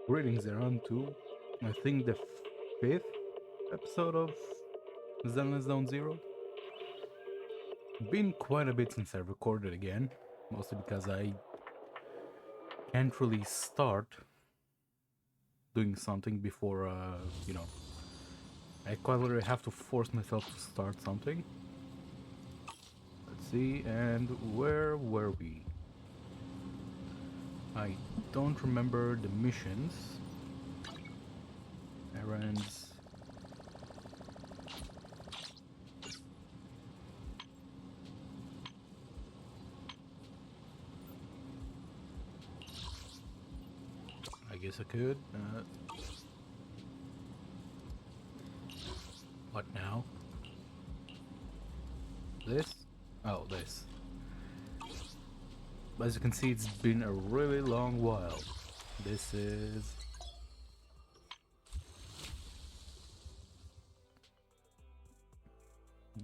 Greetings everyone to, I think, the fifth episode of Zenless Zone Zero. Been quite a bit since I recorded again, mostly because I can't really start doing something before, I quite literally have to force myself to start something. Let's see, and where were we? I don't remember the missions. Errands. I guess I could. What now? This? Oh, this. As you can see, it's been a really long while. This is...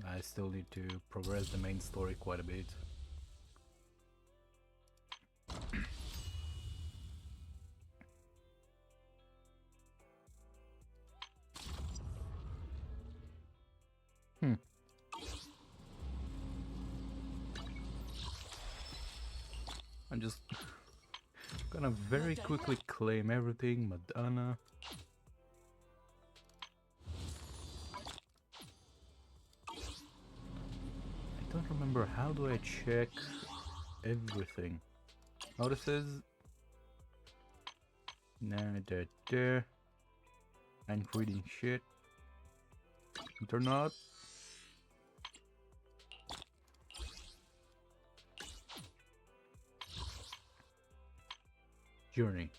I still need to progress the main story quite a bit. I'm just gonna very quickly claim everything. Madonna. I don't remember, how do I check everything? Notices? Nah, da. I'm reading shit. They're not. Journey.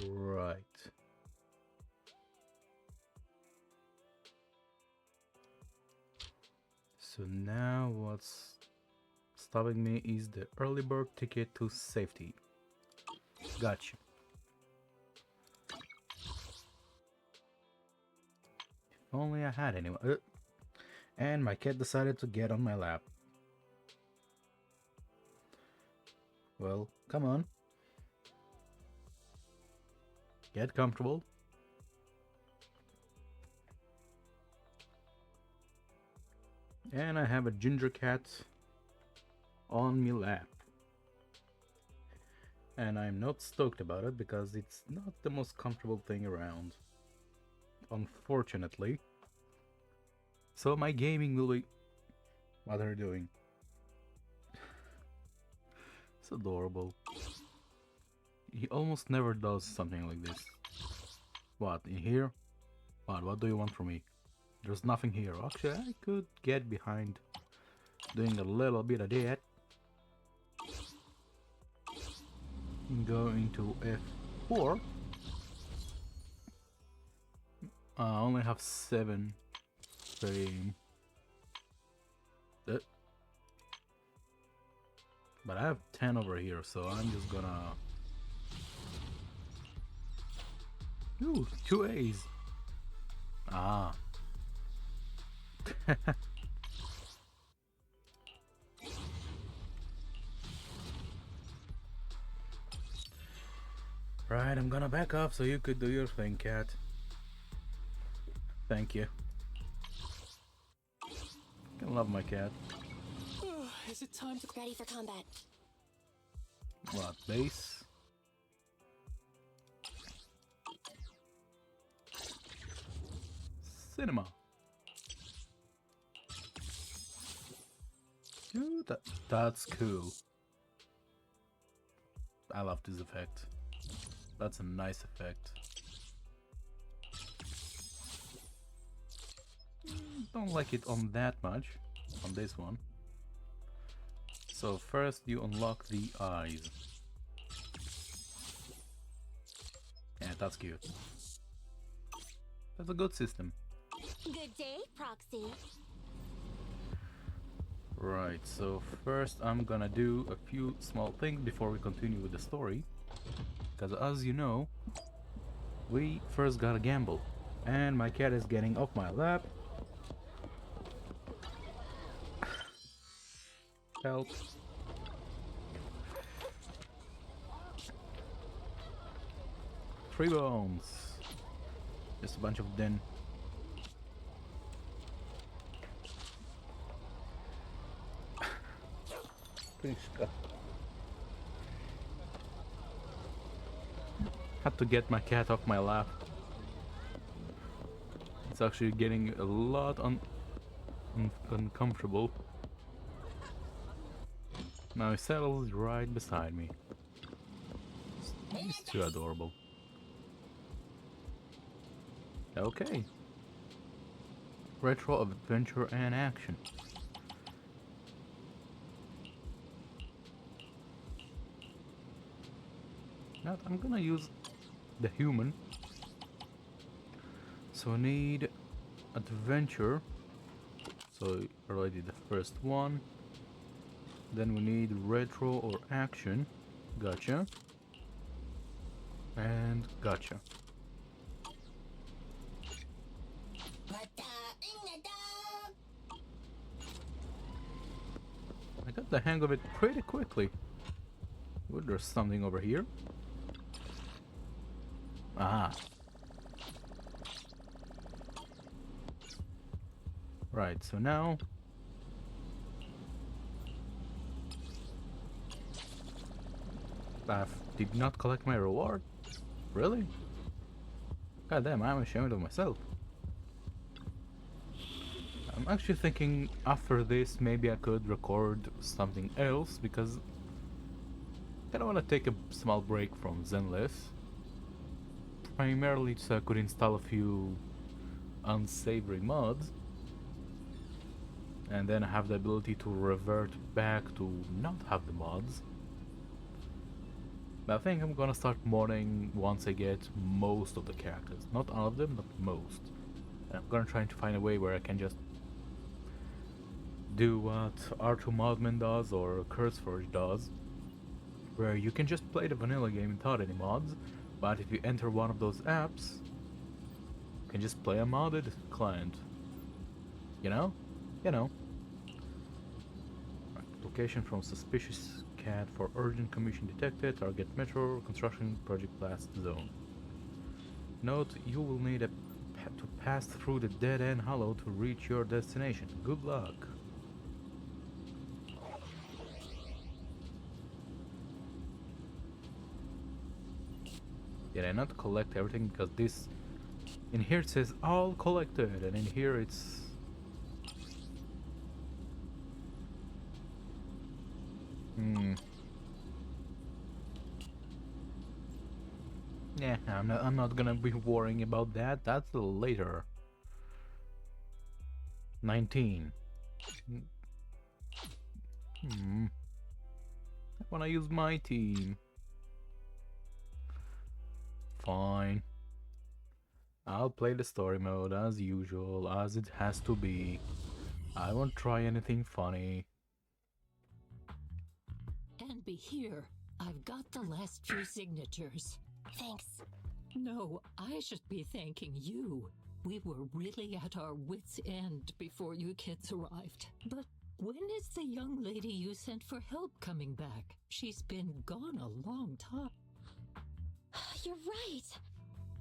Right. So now what's stopping me is the early bird ticket to safety. Gotcha. If only I had anyone. And my cat decided to get on my lap. Well, come on. Get comfortable. And I have a ginger cat on my lap. And I'm not stoked about it because it's not the most comfortable thing around, unfortunately. So my gaming will be... What are you doing? It's adorable. He almost never does something like this. What, in here? What do you want from me? There's nothing here. Actually, I could get behind doing a little bit of that. Go into F4. I only have 7 frame. But I have 10 over here, so I'm just gonna... Ooh, 2 A's. Ah. Right, I'm gonna back off so you could do your thing, cat. Thank you. I love my cat. Is it time to ready for combat? What, base? Cinema. Ooh, that's cool. I love this effect. That's a nice effect. Don't like it on that much, on this one. So first you unlock the eyes. Yeah, that's cute. That's a good system. Good day, Proxy. Right, so first I'm gonna do a few small things before we continue with the story. Because as you know, we first gotta gamble. And my cat is getting off my lap. Help. Three bones. Just a bunch of den. Had to get my cat off my lap. It's actually getting a lot uncomfortable. Now he settles right beside me. He's too adorable. Okay. Retro adventure and action. Now I'm gonna use the human. So I need adventure. So already the first one. Then we need retro or action. Gotcha. And gotcha. I got the hang of it pretty quickly. Ooh, there's something over here. Ah. Right, so now I did not collect my reward? Really? God damn, I'm ashamed of myself. I'm actually thinking after this maybe I could record something else because I kinda wanna take a small break from Zenless. Primarily so I could install a few unsavory mods and then have the ability to revert back to not have the mods. But I think I'm gonna start modding once I get most of the characters. Not all of them, but most. And I'm gonna try to find a way where I can just do what R2 Modman does or CurseForge does, where you can just play the vanilla game without any mods, but if you enter one of those apps, you can just play a modded client. You know? You know. Right. Location from suspicious cat for urgent commission detected. Target metro construction project blast zone. Note: you will need to pass through the dead end hollow to reach your destination. Good luck. Did I not collect everything? Because this in here it says all collected, and in here it's yeah, I'm not gonna be worrying about that. That's later. 19. I wanna use my team. Fine. I'll play the story mode as usual, as it has to be. I won't try anything funny. And be here. I've got the last few signatures. Thanks. No, I should be thanking you. We were really at our wits' end before you kids arrived. But when is the young lady you sent for help coming back? She's been gone a long time. You're right.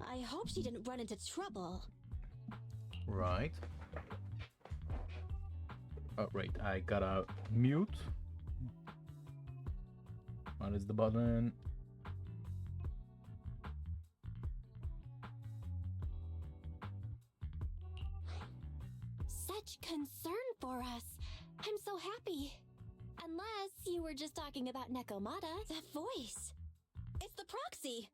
I hope she didn't run into trouble. Right. Oh, right, I gotta mute. What is the button? Such concern for us. I'm so happy. Unless you were just talking about Nekomata. That voice. It's the proxy.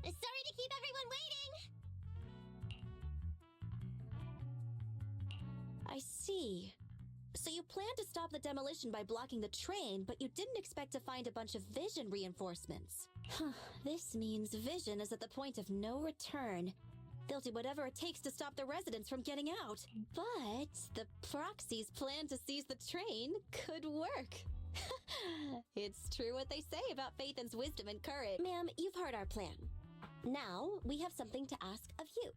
Sorry to keep everyone waiting. I see. So you planned to stop the demolition by blocking the train, but you didn't expect to find a bunch of vision reinforcements. Huh, this means vision is at the point of no return. They'll do whatever it takes to stop the residents from getting out. But the proxy's plan to seize the train could work. It's true what they say about Phaethon's wisdom and courage. Ma'am, you've heard our plan. Now, we have something to ask of you.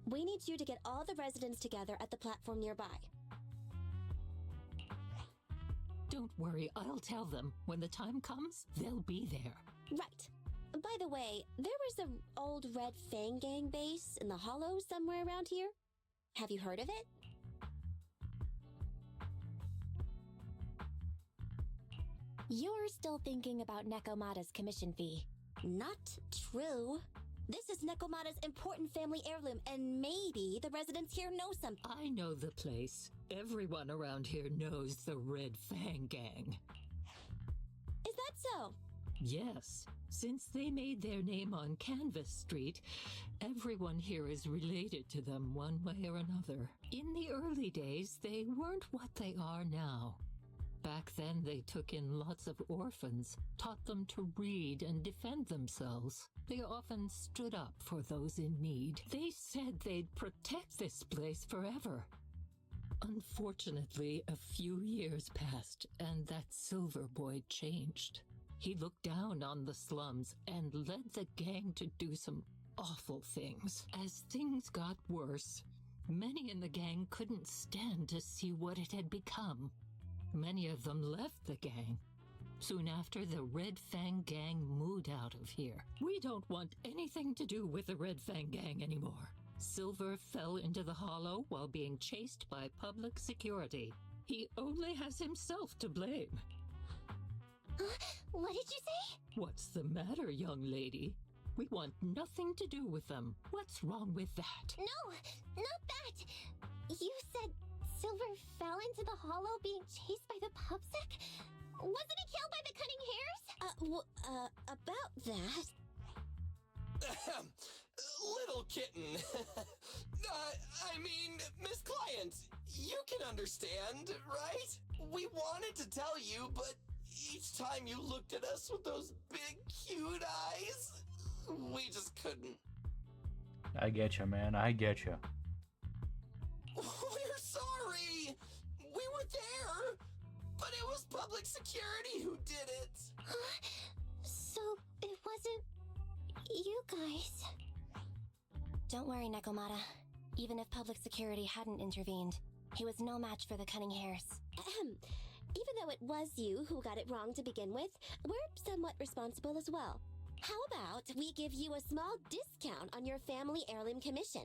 We need you to get all the residents together at the platform nearby. Don't worry, I'll tell them. When the time comes, they'll be there. Right. By the way, there was an old Red Fang Gang base in the Hollow somewhere around here. Have you heard of it? You're still thinking about Nekomata's commission fee. Not true. This is Nekomata's important family heirloom, and maybe the residents here know something. I know the place. Everyone around here knows the Red Fang Gang. Is that so? Yes. Since they made their name on Canvas Street, everyone here is related to them one way or another. In the early days, they weren't what they are now. Back then, they took in lots of orphans, taught them to read and defend themselves. They often stood up for those in need. They said they'd protect this place forever. Unfortunately, a few years passed, and that Silver Boy changed. He looked down on the slums and led the gang to do some awful things. As things got worse, many in the gang couldn't stand to see what it had become. Many of them left the gang. Soon after, the Red Fang Gang moved out of here. We don't want anything to do with the Red Fang Gang anymore. Silver fell into the Hollow while being chased by public security. He only has himself to blame. What did you say? What's the matter, young lady? We want nothing to do with them. What's wrong with that? No, not that. You said Silver fell into the Hollow being chased by the PubSec? Wasn't he killed by the Cunning Hares? About that. Little kitten. I mean, Miss Client, you can understand, right? We wanted to tell you, but each time you looked at us with those big, cute eyes, we just couldn't. I getcha, man. I getcha. We're sorry. We were there, but it was public security who did it. So it wasn't you guys. Don't worry, Nekomata. Even if public security hadn't intervened, he was no match for the Cunning Hares. Even though it was you who got it wrong to begin with, we're somewhat responsible as well. How about we give you a small discount on your family heirloom commission?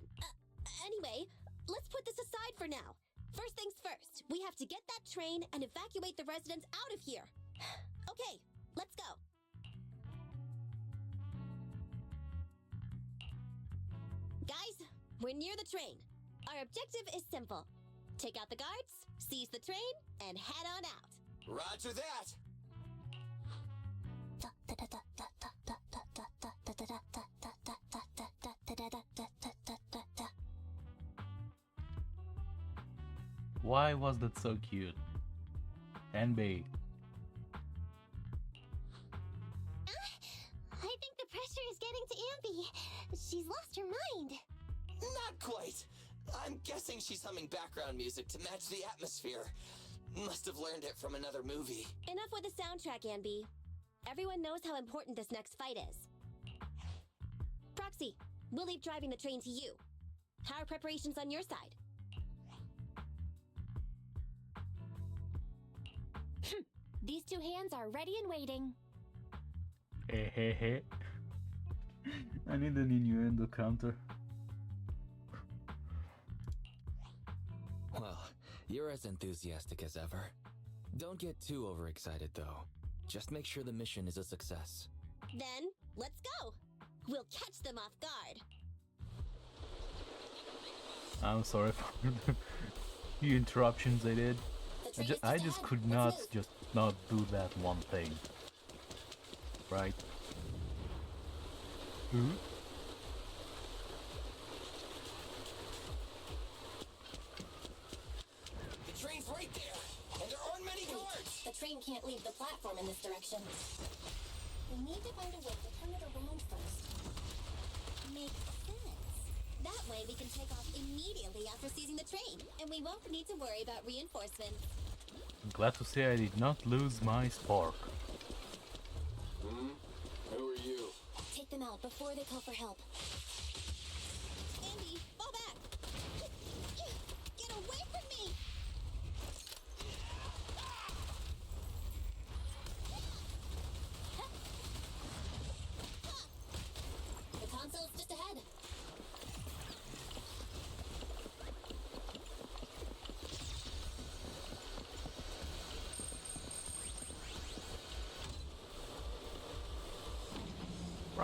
Anyway, let's put this aside for now. First things first, we have to get that train and evacuate the residents out of here. Okay, let's go. Guys, we're near the train. Our objective is simple. Take out the guards, seize the train, and head on out. Roger that. Why was that so cute? NB. I think the pressure is getting to Ambi. She's lost her mind. Not quite. I'm guessing she's humming background music to match the atmosphere. Must have learned it from another movie. Enough with the soundtrack, Ambi. Everyone knows how important this next fight is. Proxy, we'll leave driving the train to you. How are preparations on your side? These two hands are ready and waiting. Hehehe. I need an innuendo counter. Well, you're as enthusiastic as ever. Don't get too overexcited, though. Just make sure the mission is a success. Then, let's go. We'll catch them off guard. I'm sorry for the few interruptions I did. I just could not not do that one thing. Right? Who? The train's right there, and there aren't many guards. The train can't leave the platform in this direction. We need to find a way to turn it around first. Makes sense. That way we can take off immediately after seizing the train, and we won't need to worry about reinforcements. I'm glad to say I did not lose my spark. Who are you? Take them out before they call for help. Andy, fall back! Get away from me!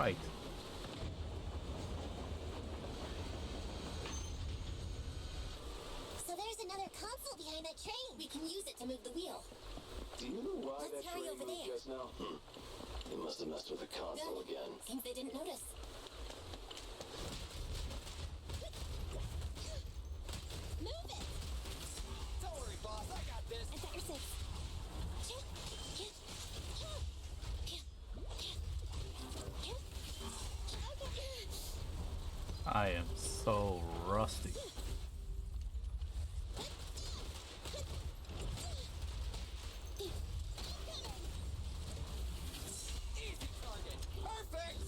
Right. So there's another console behind that train. We can use it to move the wheel. Do you know why Let's that hurry train over moved there. just now? They must have messed with the console Good. again. Seems they didn't notice. Move it! Don't worry, boss. I got this. I got your six. I am so rusty. Easy target. Perfect.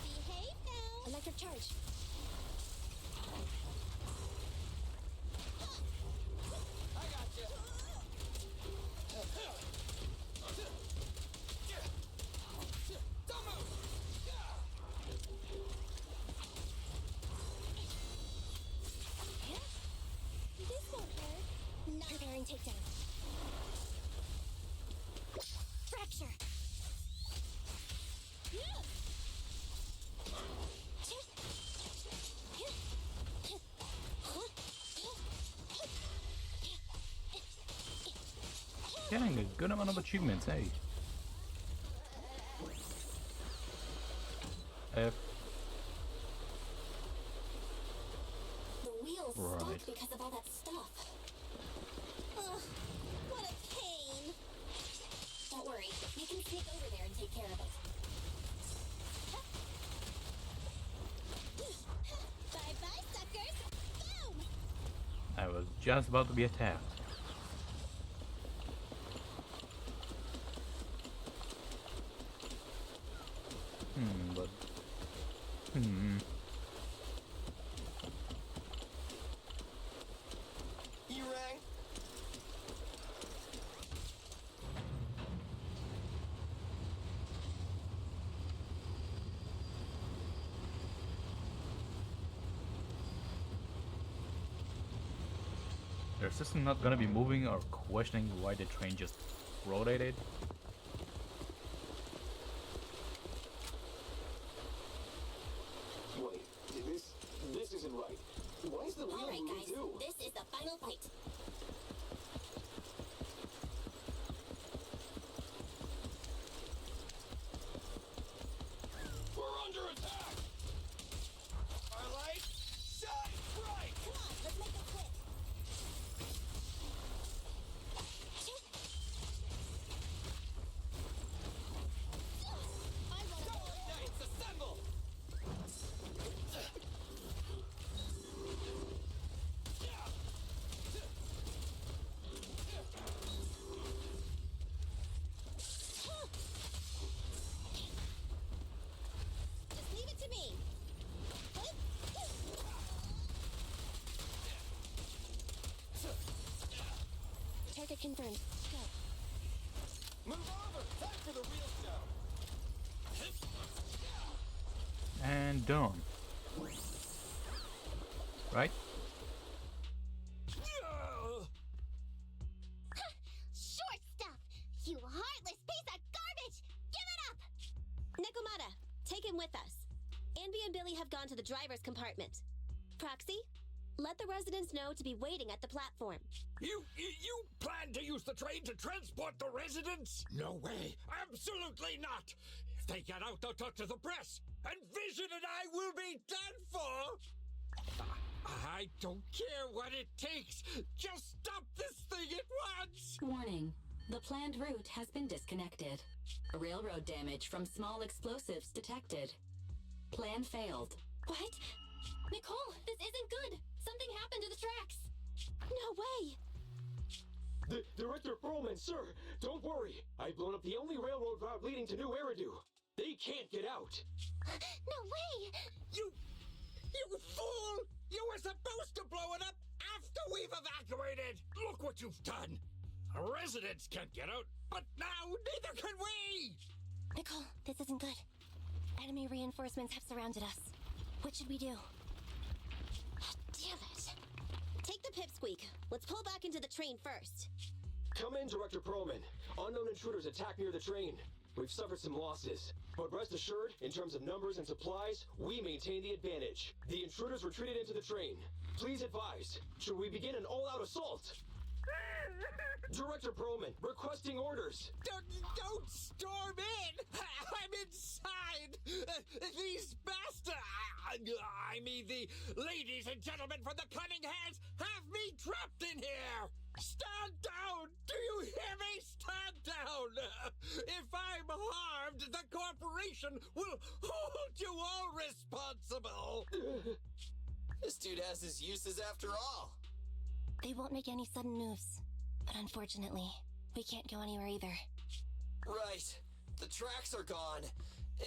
Behave now. Electric charge. I got you. Don't move. This won't hurt. Not preparing takedown. Fracture. Getting a good amount of achievements, hey. F. The wheel's Right. stuck because of all that stuff. Ugh, what a pain. Don't worry, we can sneak over there and take care of it. Bye-bye, suckers! Boom! I was just about to be attacked. But... You rang? Their system not gonna be moving or questioning why the train just rotated. Wait, this isn't right. Why is the wheel Alright, moving guys, too? this is the final fight. We're under attack. Our light, shine bright. Come on, let's make this quick. I love Tower Knights, assemble. Just leave it to me. Target confirmed. Go. Move over. Time for the real show. And done. Right? Short stuff! You heartless piece of garbage! Give it up! Nekomata, take him with us. Anby and Billy have gone to the driver's compartment. Proxy, let the residents know to be waiting at the platform. You plan to use the train to transport the residents? No way. Absolutely not. If they get out, they'll talk to the press. And Vision and I will be done for. I don't care what it takes. Just stop this thing at once. Warning. The planned route has been disconnected. Railroad damage from small explosives detected. Plan failed. What? Nicole, this isn't good! Something happened to the tracks! No way! Director Perlman, sir, don't worry. I've blown up the only railroad route leading to New Eridu. They can't get out. No way! You fool! You were supposed to blow it up after we've evacuated. Look what you've done. Our residents can't get out, but now neither can we. Nicole, this isn't good. Enemy reinforcements have surrounded us. What should we do? Damn it. Take the pipsqueak. Let's pull back into the train first. Come in, Director Perlman. Unknown intruders attacked near the train. We've suffered some losses. But rest assured, in terms of numbers and supplies, we maintain the advantage. The intruders retreated into the train. Please advise, should we begin an all-out assault? Director Perlman, requesting orders. Don't storm in! I'm inside! These bastards! I mean, the ladies and gentlemen from the Cunning Hands have me trapped in here! Stand down! Do you hear me? Stand down! If I'm harmed, the corporation will hold you all responsible! This dude has his uses after all. They won't make any sudden moves. But unfortunately, we can't go anywhere either. Right. The tracks are gone.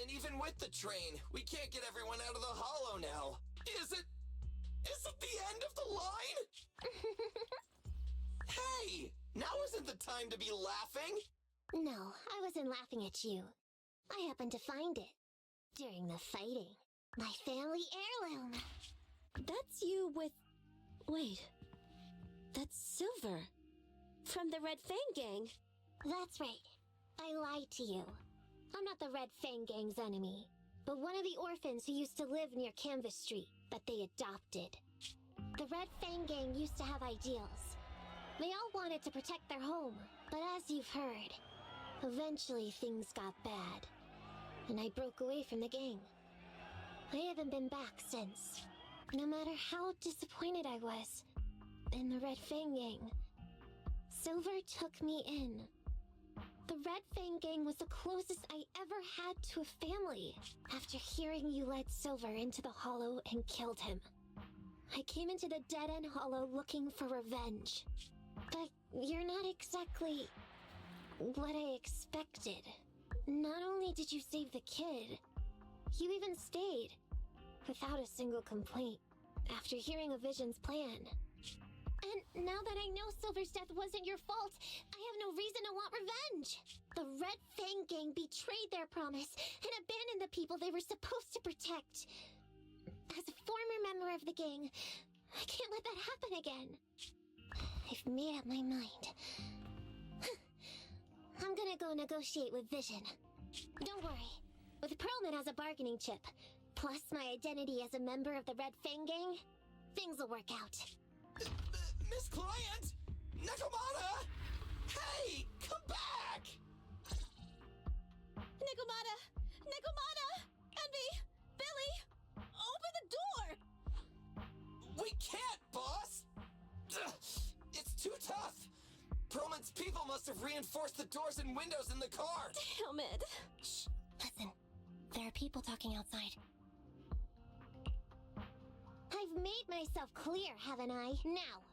And even with the train, we can't get everyone out of the hollow now. Is it the end of the line? Hey! Now isn't the time to be laughing! No, I wasn't laughing at you. I happened to find it. During the fighting. My family heirloom. That's you with... Wait. That's Silver. From the Red Fang Gang. That's right. I lied to you. I'm not the Red Fang Gang's enemy, but one of the orphans who used to live near Canvas Street that they adopted. The Red Fang Gang used to have ideals. They all wanted to protect their home, but as you've heard, eventually things got bad, and I broke away from the gang. I haven't been back since. No matter how disappointed I was in the Red Fang Gang, Silver took me in. The Red Fang Gang was the closest I ever had to a family. After hearing you led Silver into the hollow and killed him, I came into the dead-end hollow looking for revenge. But you're not exactly what I expected. Not only did you save the kid, you even stayed without a single complaint after hearing a Vision's plan. And now that I know Silver's death wasn't your fault, I have no reason to want revenge. The Red Fang Gang betrayed their promise and abandoned the people they were supposed to protect. As a former member of the gang, I can't let that happen again. I've made up my mind. I'm gonna go negotiate with Vision. Don't worry. With Perlman as a bargaining chip, plus my identity as a member of the Red Fang Gang, things will work out. Miss Client! Nekomata! Hey! Come back! Nekomata! Nekomata! Envy! Billy! Open the door! We can't, boss! Ugh, it's too tough! Perlman's people must have reinforced the doors and windows in the car! Damn it! Shh! Listen. There are people talking outside. I've made myself clear, haven't I? Now,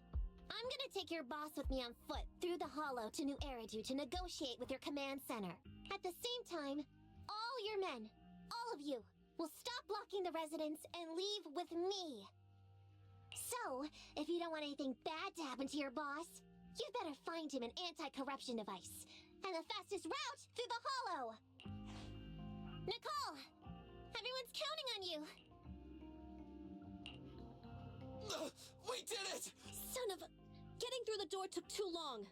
I'm gonna take your boss with me on foot through the hollow to New Eridu to negotiate with your command center. At the same time, all your men, all of you, will stop blocking the residents and leave with me. So, if you don't want anything bad to happen to your boss, you better find him an anti-corruption device. And the fastest route through the hollow! Nicole! Everyone's counting on you! We did it! Son of a... Getting through the door took too long.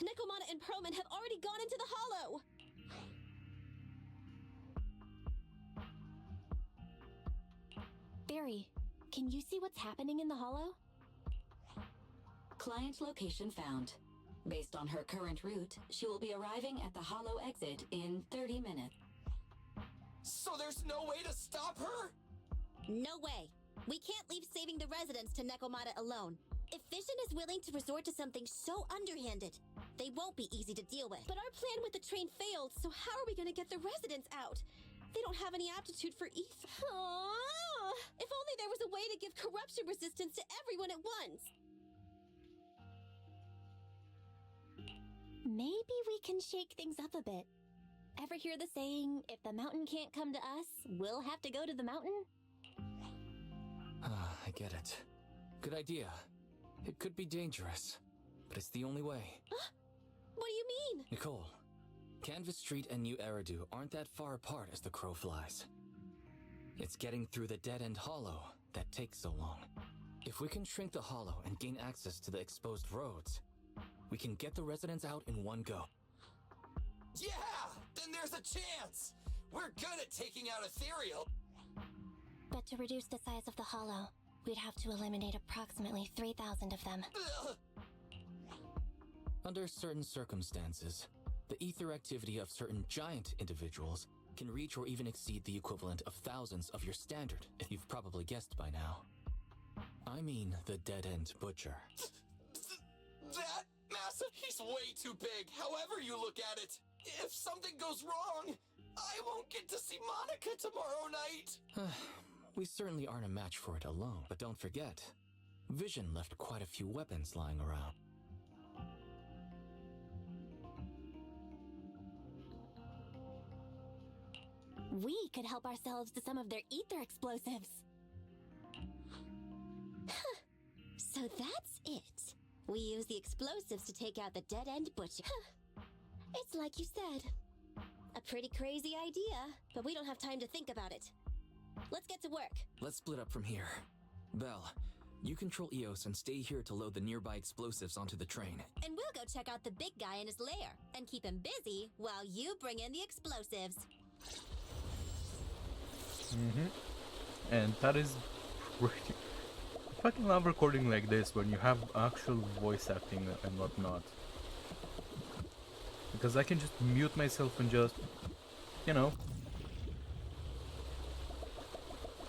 Nekomata and Perlman have already gone into the hollow. Barry, can you see what's happening in the hollow? Client location found. Based on her current route, she will be arriving at the hollow exit in 30 minutes. So there's no way to stop her? No way. We can't leave saving the residents to Nekomata alone. If Vision is willing to resort to something so underhanded, they won't be easy to deal with. But our plan with the train failed, so how are we gonna get the residents out? They don't have any aptitude for either. If only there was a way to give corruption resistance to everyone at once. Maybe we can shake things up a bit. Ever hear the saying, if the mountain can't come to us, we'll have to go to the mountain? I get it. Good idea. It could be dangerous, but it's the only way. What do you mean? Nicole, Canvas Street and New Eridu aren't that far apart as the crow flies. It's getting through the dead-end hollow that takes so long. If we can shrink the hollow and gain access to the exposed roads, we can get the residents out in one go. Yeah! Then there's a chance! We're good at taking out Ethereal. But to reduce the size of the hollow, we'd have to eliminate approximately 3,000 of them. Ugh. Under certain circumstances, the ether activity of certain giant individuals can reach or even exceed the equivalent of thousands of your standard, if you've probably guessed by now. I mean the dead-end butcher. That massive? He's way too big, however you look at it. If something goes wrong, I won't get to see Monica tomorrow night. We certainly aren't a match for it alone, but don't forget, Vision left quite a few weapons lying around. We could help ourselves to some of their ether explosives. So that's it. We use the explosives to take out the dead-end butcher. It's like you said. A pretty crazy idea, but we don't have time to think about it. Let's get to work. Let's split up from here. Belle, you control Eos and stay here to load the nearby explosives onto the train. And we'll go check out the big guy in his lair and keep him busy while you bring in the explosives. And that is pretty... I fucking love recording like this when you have actual voice acting and whatnot. Because I can just mute myself and just, you know.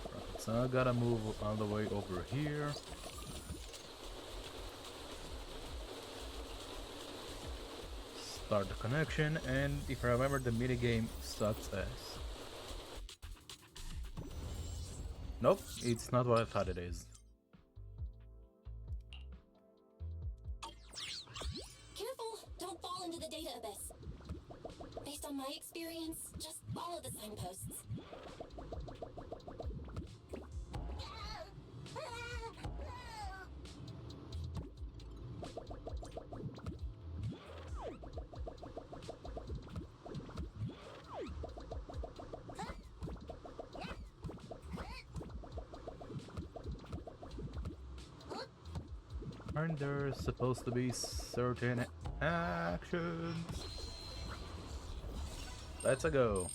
Right, so I gotta move all the way over here. Start the connection, and if I remember, the minigame sucks ass. Nope, it's not what I thought it is. Careful! Don't fall into the data abyss. Based on my experience, just follow the signposts. Aren't there supposed to be certain actions? Let's go.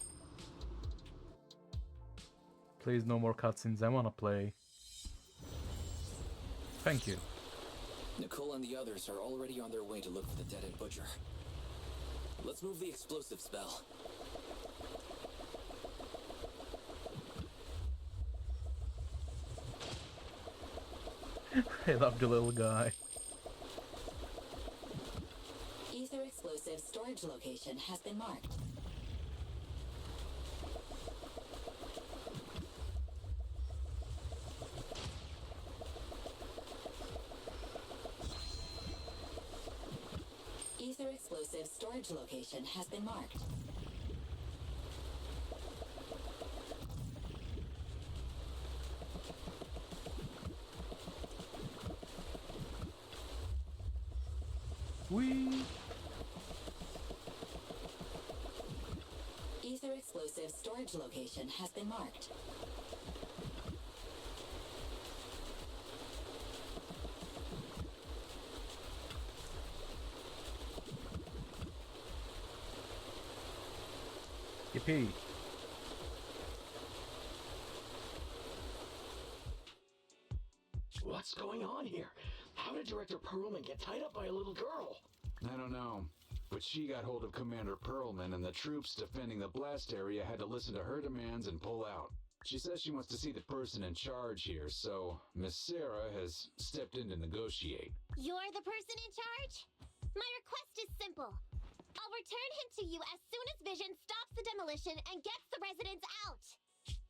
Please, no more cutscenes. I wanna play. Thank you. Nicole and the others are already on their way to look for the dead-end butcher. Let's move the explosive spell. I love the little guy. Ether explosive storage location has been marked. Ether explosive storage location has been marked. Whee! Ether explosive storage location has been marked. Yippee. What's going on here? How did Director Perlman get tied up by a little girl? I don't know, but she got hold of Commander Perlman, and the troops defending the blast area had to listen to her demands and pull out. She says she wants to see the person in charge here, so Miss Sarah has stepped in to negotiate. You're the person in charge? My request is simple. I'll return him to you as soon as Vision stops the demolition and gets the residents out.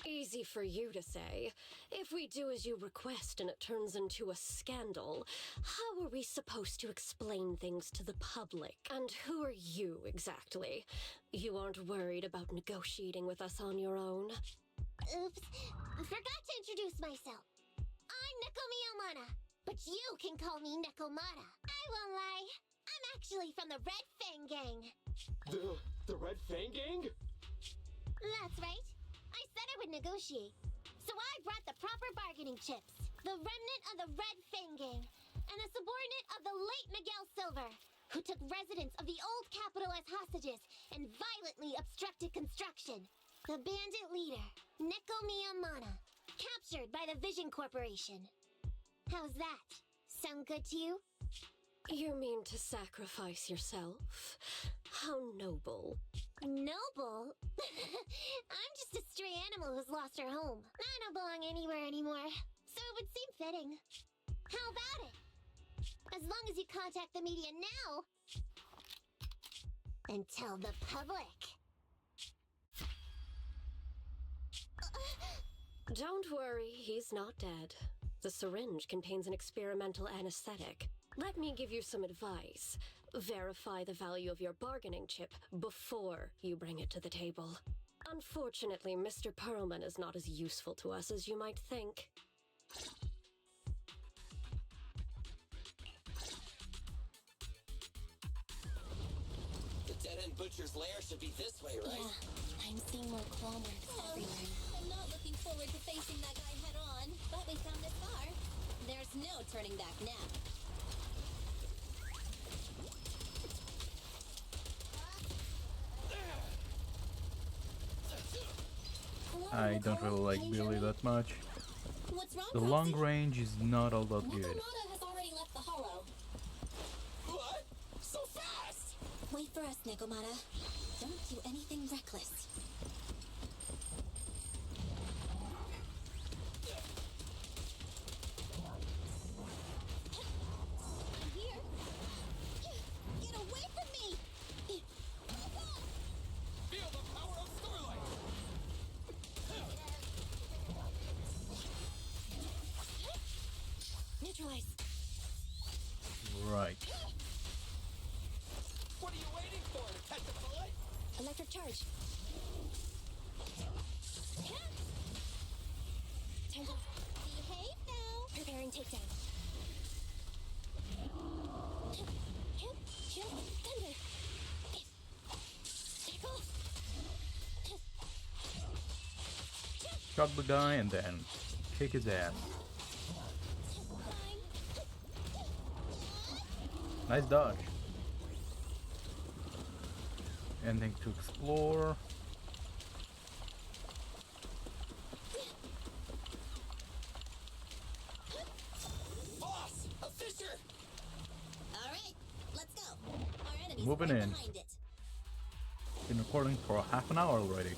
Easy for you to say. If we do as you request and it turns into a scandal, how are we supposed to explain things to the public? And who are you, exactly? You aren't worried about negotiating with us on your own? Oops. Forgot to introduce myself. I'm Neko Miyamata, but you can call me Nekomata. I won't lie. I'm actually from the Red Fang Gang. The Red Fang Gang? That's right. I said I would negotiate. So I brought the proper bargaining chips. The remnant of the Red Fang Gang, and a subordinate of the late Miguel Silver. who took residents of the old capital as hostages and violently obstructed construction. The bandit leader, Neko Miyamana, captured by the Vision Corporation. How's that? Sound good to you? You mean to sacrifice yourself? How noble. Noble? I'm just a stray animal who's lost her home. I don't belong anywhere anymore, so it would seem fitting. How about it? As long as you contact the media now and tell the public. Don't worry, he's not dead. The syringe contains an experimental anesthetic. Let me give you some advice. Verify the value of your bargaining chip before you bring it to the table. Unfortunately, Mr. Perlman is not as useful to us as you might think. The dead-end butcher's lair should be this way, right? Yeah, I'm seeing more claw marks everywhere. I'm not looking forward to facing that guy head on, but we've come this far. There's no turning back now. I don't really like Billy that much. What's wrong, The long range is not all that good. Nakamura has already left the hollow. What? So fast! Wait for us, Nakamura. Don't do anything reckless. I'm here. Get away from me! Feel the power of Starlight! Neutralize. Right. What are you waiting for? To catch a bullet? Electric charge. Time to behave now. Preparing takedown. Thunder. Tickle. Shot the guy and then kick his ass. Nice dodge. Anything to explore? Boss! A fisher! All right, let's go. Our enemy's Moving right in. behind it. Been recording for half an hour already.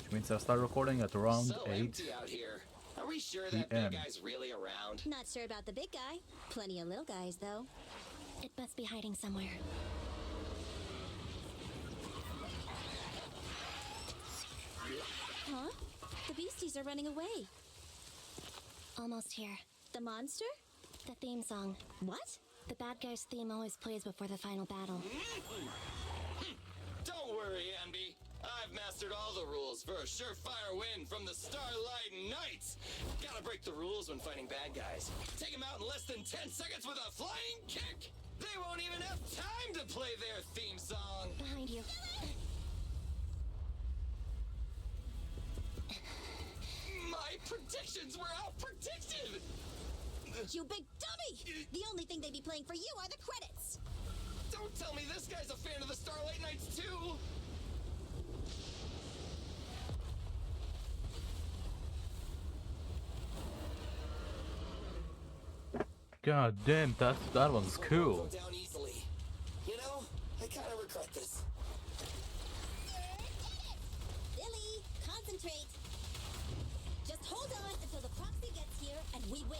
Which means I'll start recording at around So 8. empty out here. Are we sure that PM. big guy's really around? Not sure about the big guy. Plenty of little guys, though. It must be hiding somewhere. Huh? The beasties are running away. Almost here. The monster? The theme song. What? The bad guy's theme always plays before the final battle. Don't worry, Ambi. I've mastered all the rules for a surefire win from the Starlight Knights. Gotta break the rules when fighting bad guys. Take them out in less than 10 seconds with a flying kick. They won't even have time to play their theme song. Behind you. My predictions were out-predicted! You big dummy! The only thing they'd be playing for you are the credits! Don't tell me this guy's a fan of the Starlight Knights too! God damn, that one's cool. Go down easily. You know, I kind of regret this. Billy, concentrate! Just hold on until the proxy gets here and we win.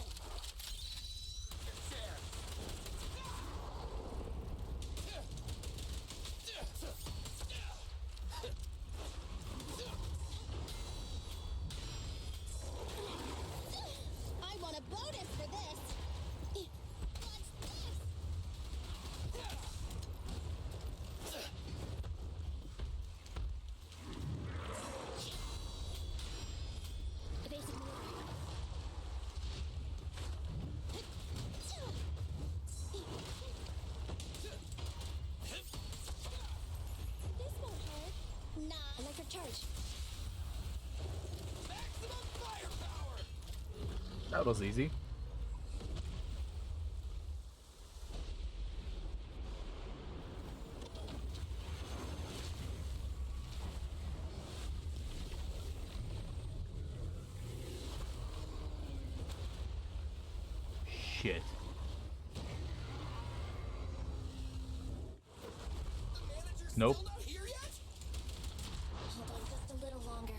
I want a bonus for this! What's this? Evasive maneuver. This won't hurt. Nah. Electric charge. Maximum firepower! That was easy. shit. Nope. Still not here yet? Hold on just a little longer.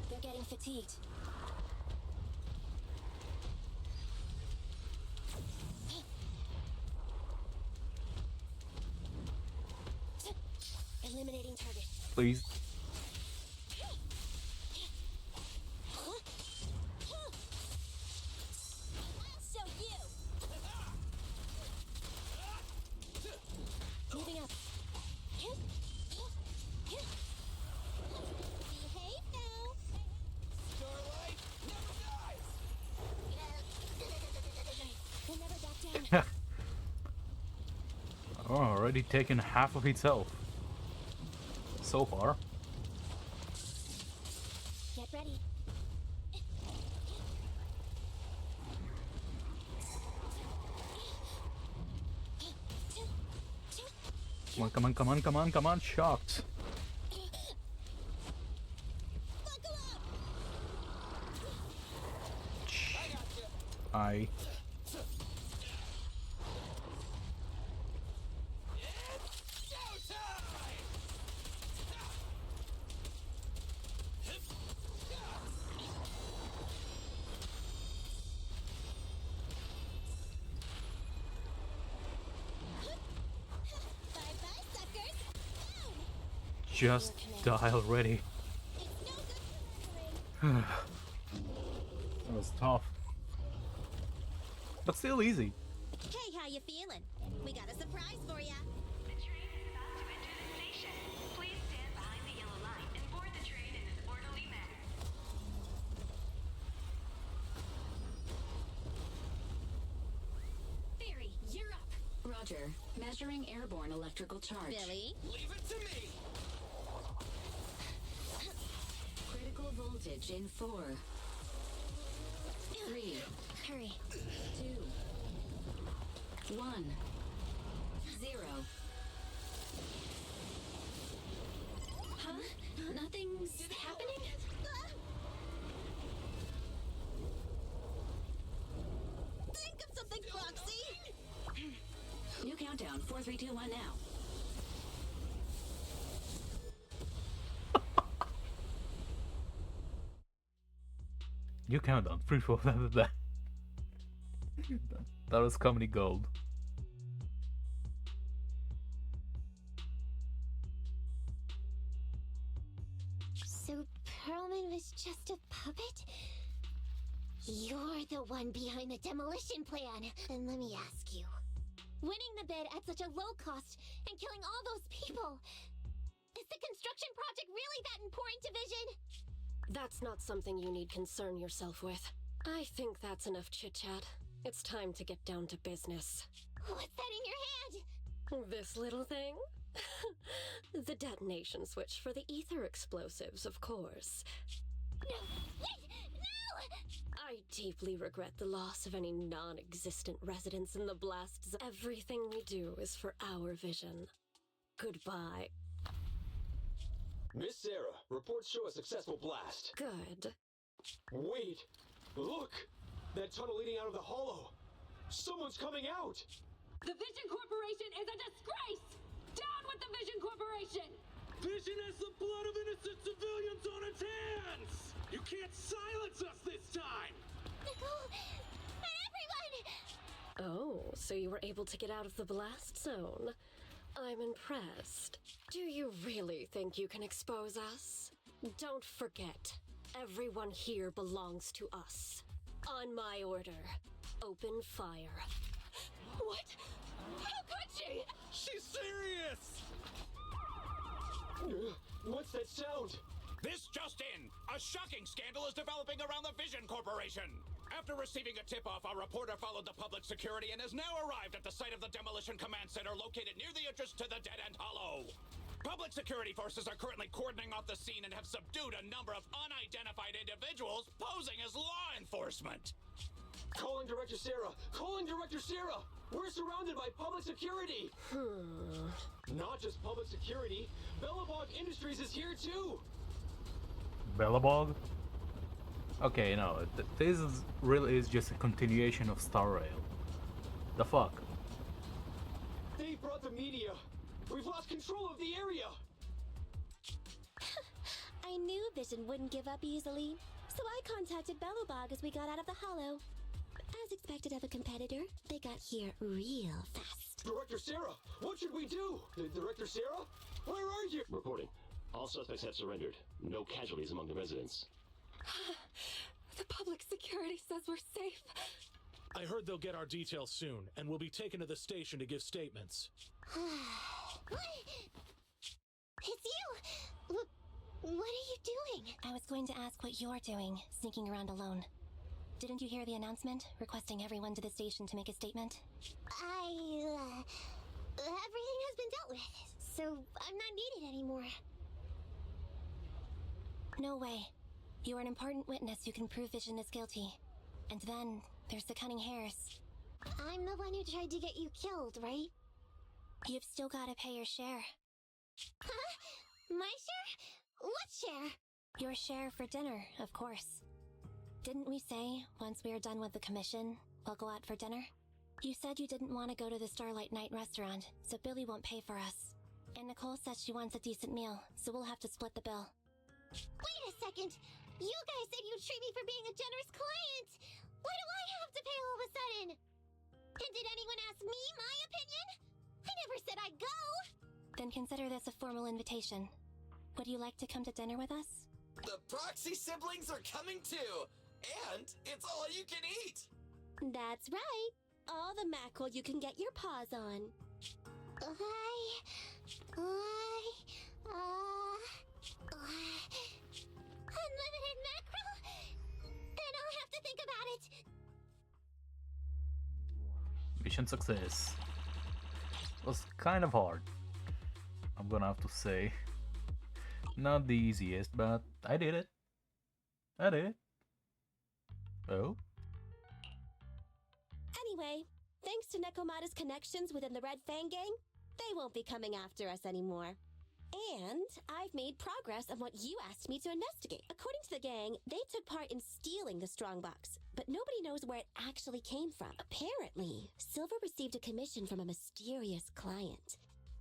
They're getting fatigued. Eliminating target. Please. I'll show you. Moving up. Behave now. Starlight never dies! We'll never back down. Oh, already taken half of its health. So far. Get ready. Come on, come on, come on, come on, come on, shots. Buckle up. I. Bye-bye, suckers. Boom. Just die already. It's no good surrendering. That was tough. But still easy. Hey, how you feeling? We got a surprise for ya. The train is about to enter the station. Please stand behind the yellow line and board the train in an orderly manner. Barry, you're up. Roger. Measuring airborne electrical charge. Billy. Leave it to me! Critical voltage in 4, 3, Hurry. 2, 1, 0. Huh? Nothing's happening? Think of something, Foxy. New countdown. 4, 3, 2, 1 now. You count on 3, 4, that. That was comedy gold. So Perlman was just a puppet? You're the one behind the demolition plan. Then let me ask you. Winning the bid at such a low cost and killing all those people. Is the construction project really that important to Vision? That's not something you need concern yourself with. I think that's enough chit-chat. It's time to get down to business. What's that in your hand? This little thing? The detonation switch for the ether explosives, of course. No! Wait! No! I deeply regret the loss of any non-existent residents in the blast zone. Everything we do is for our vision. Goodbye. Miss Sarah, reports show a successful blast. Good. Wait! Look! That tunnel leading out of the hollow! Someone's coming out! The Vision Corporation is a disgrace! Down with the Vision Corporation! Vision has the blood of innocent civilians on its hands! You can't silence us this time! Nicole! And everyone! Oh, so you were able to get out of the blast zone. I'm impressed. Do you really think you can expose us? Don't forget, everyone here belongs to us. On my order, open fire. What? How could she? She's serious! What's that sound? This just in! A shocking scandal is developing around the Vision Corporation! After receiving a tip-off, our reporter followed the public security and has now arrived at the site of the Demolition Command Center located near the entrance to the Dead End Hollow. Public security forces are currently cordoning off the scene and have subdued a number of unidentified individuals posing as law enforcement. Calling Director Sarah! Calling Director Sarah! We're surrounded by public security! Not just public security, Bellabog Industries is here too! Bellabog? Okay, no, this is really is just a continuation of Star Rail. The fuck? They brought the media. We've lost control of the area. I knew Vision wouldn't give up easily, so I contacted Bellowbog as we got out of the hollow. As expected of a competitor, they got here real fast. Director Sarah, what should we do? Director Sarah? Where are you? Reporting. All suspects have surrendered. No casualties among the residents. The public security says we're safe. I heard they'll get our details soon, and we'll be taken to the station to give statements. It's you! What are you doing? I was going to ask what you're doing, sneaking around alone. Didn't you hear the announcement, requesting everyone to the station to make a statement? Everything has been dealt with, so I'm not needed anymore. No way. You are an important witness who can prove Vision is guilty. And then, there's the cunning hares. I'm the one who tried to get you killed, right? You've still gotta pay your share. Huh? My share? What share? Your share for dinner, of course. Didn't we say, once we are done with the commission, we'll go out for dinner? You said you didn't want to go to the Starlight Night restaurant, so Billy won't pay for us. And Nicole says she wants a decent meal, so we'll have to split the bill. Wait a second! You guys said you'd treat me for being a generous client! Why do I have to pay all of a sudden? And did anyone ask me my opinion? I never said I'd go! Then consider this a formal invitation. Would you like to come to dinner with us? The Proxy siblings are coming too! And it's all you can eat! That's right! All the mackerel you can get your paws on. Unlimited mackerel? Then I'll have to think about it. Mission success. Was kind of hard, I'm gonna have to say. Not the easiest, but I did it. I did it. Oh? Anyway, thanks to Nekomata's connections within the Red Fang Gang, they won't be coming after us anymore. And I've made progress on what you asked me to investigate. According to the gang, they took part in stealing the strongbox, but nobody knows where it actually came from. Apparently, Silver received a commission from a mysterious client.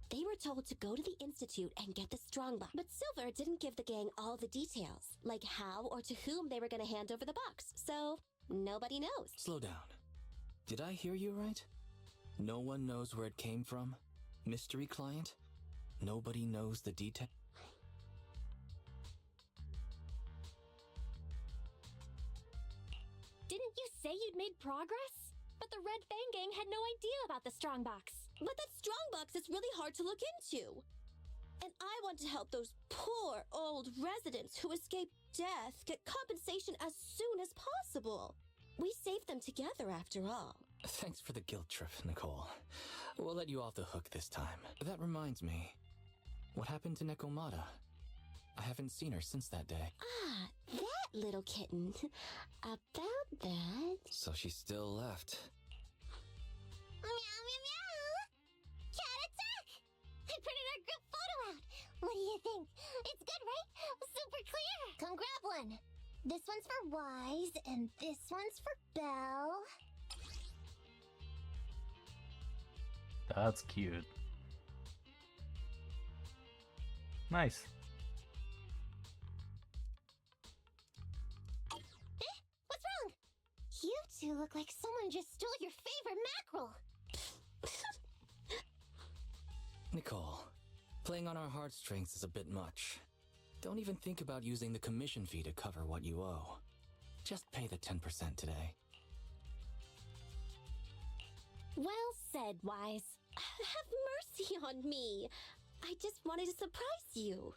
They were told to go to the Institute and get the strongbox, but Silver didn't give the gang all the details, like how or to whom they were going to hand over the box, so nobody knows. Slow down. Did I hear you right? No one knows where it came from? Mystery client? Nobody knows the detail? Didn't you say you'd made progress? But the Red Fang Gang had no idea about the strongbox. But that strongbox is really hard to look into. And I want to help those poor old residents who escaped death get compensation as soon as possible. We saved them together after all. Thanks for the guilt trip, Nicole. We'll let you off the hook this time. That reminds me. What happened to Nekomata? I haven't seen her since that day. Ah, that little kitten. About that... So she still left. Meow, meow, meow! Cat attack! I printed our group photo out. What do you think? It's good, right? Super clear. Come grab one. This one's for Wise, and this one's for Belle. That's cute. Nice. What's wrong? You two look like someone just stole your favorite mackerel. Nicole, playing on our heartstrings is a bit much. Don't even think about using the commission fee to cover what you owe. Just pay the 10% today. Well said, Wise. Have mercy on me. I just wanted to surprise you.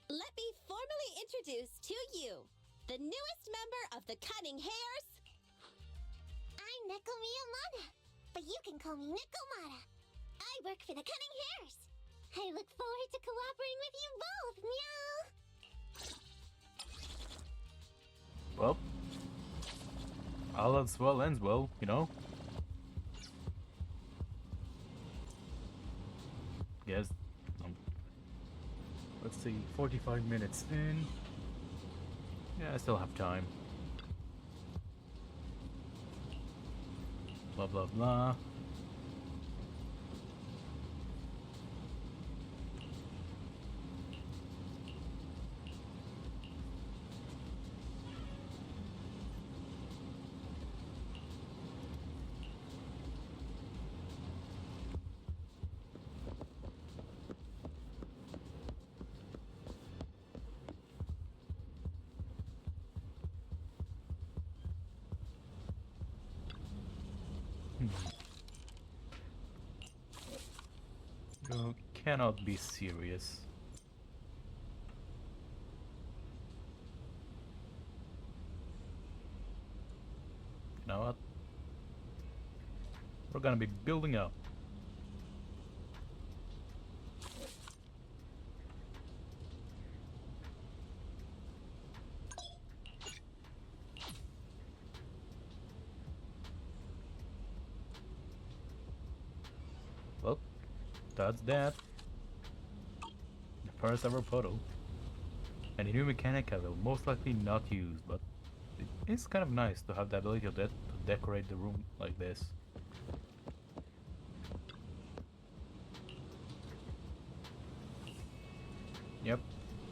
Let me formally introduce to you the newest member of the Cunning Hares. I'm Neko Miyamada, but you can call me Nekomata. I work for the Cunning Hares. I look forward to cooperating with you both, meow! Well, all else well ends well, you know? Yes. Let's see, 45 minutes in. Yeah, I still have time. Blah blah blah. You cannot be serious. You know what? We're gonna be building up. Well, that's that. The first ever photo. And a new mechanic I will most likely not use, but it is kind of nice to have the ability to decorate the room like this. Yep,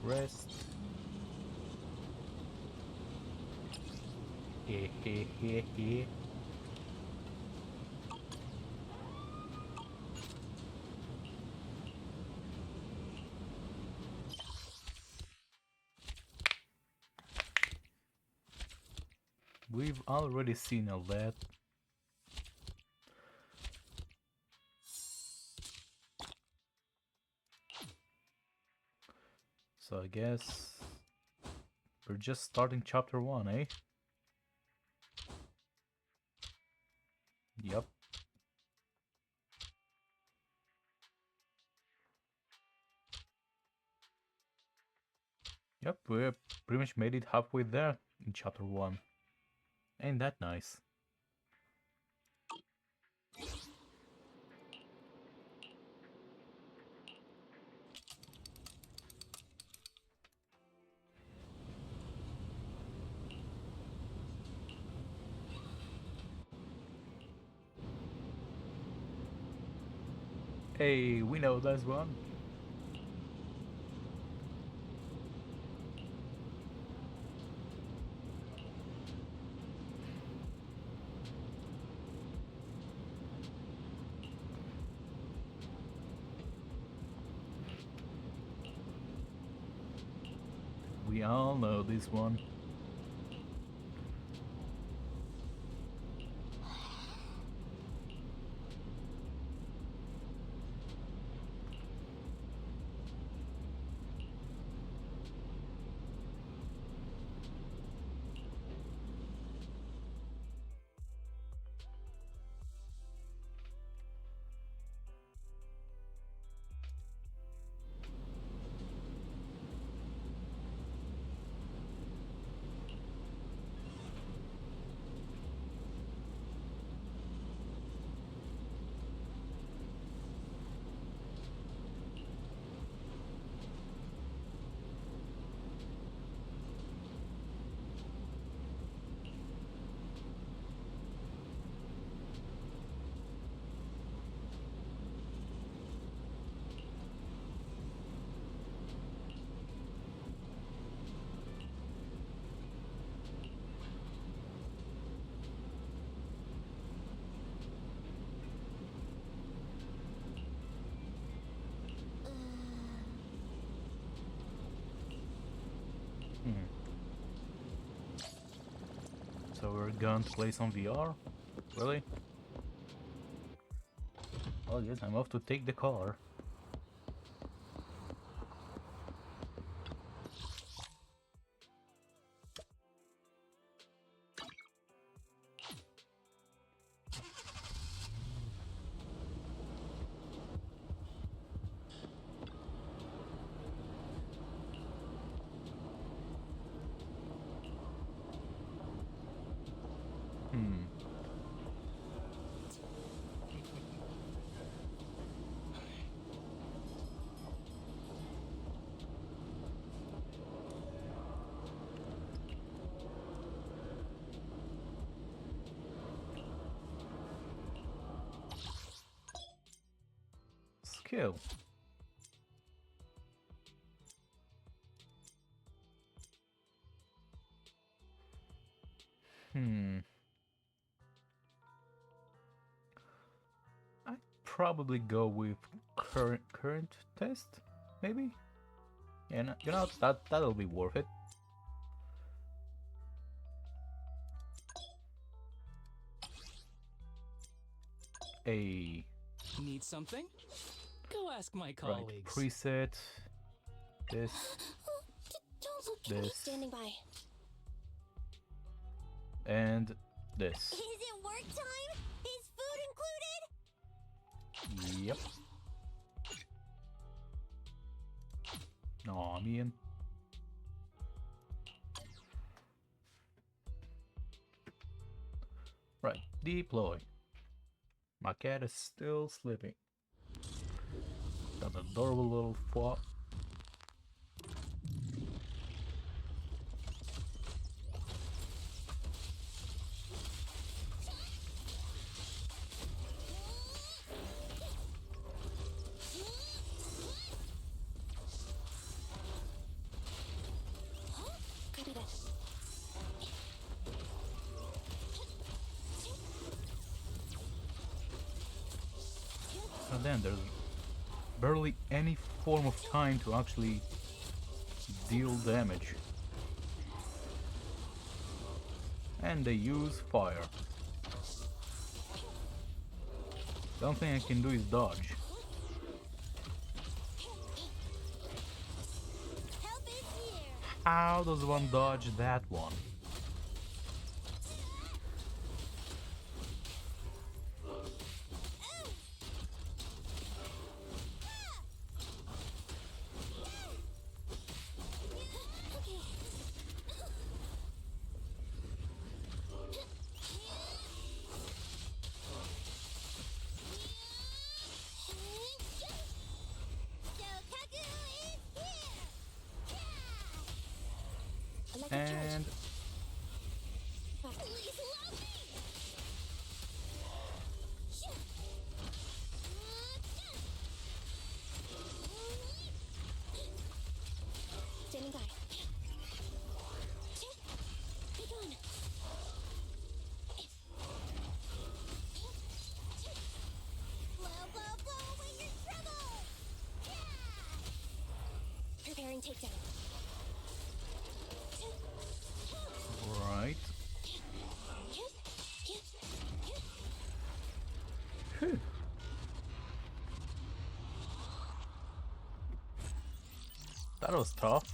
rest. Hehehehe. We've already seen all that. So I guess we're just starting chapter 1, eh? Yep. Yep, we pretty much made it halfway there in chapter 1. Ain't that nice? Hey, we know this one. We all know this one. So we're going to play some VR? Really? Well, yes, I'm off to take the car. kill. I'd probably go with current test, maybe. And you know that'll be worth it. A Need something? Go ask my right colleagues. preset. This. Don't look at me This. standing by. And this. Is it work time? Is food included? Yep. Aw, man. Right, deploy. My cat is still sleeping. Got an adorable little foot. Copy that. And then there's barely any form of time to actually deal damage. And they use fire. The only thing I can do is dodge. How does one dodge that one? And Standing by. Be gone. Blow, blow, blow when you're troubled. Preparing takedown. right. Phew. That was tough.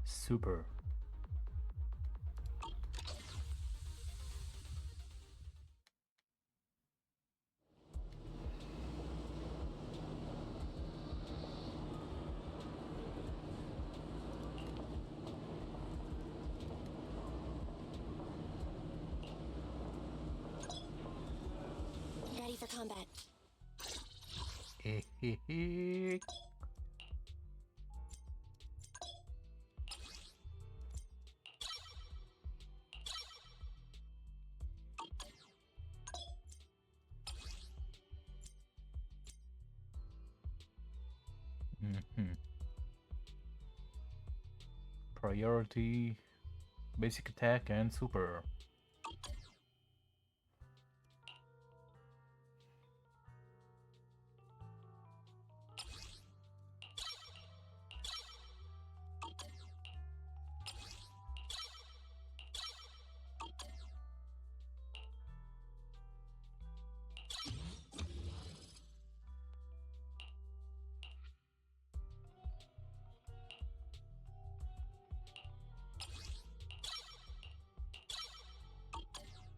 Super. Ready for combat. Priority, basic attack, and super.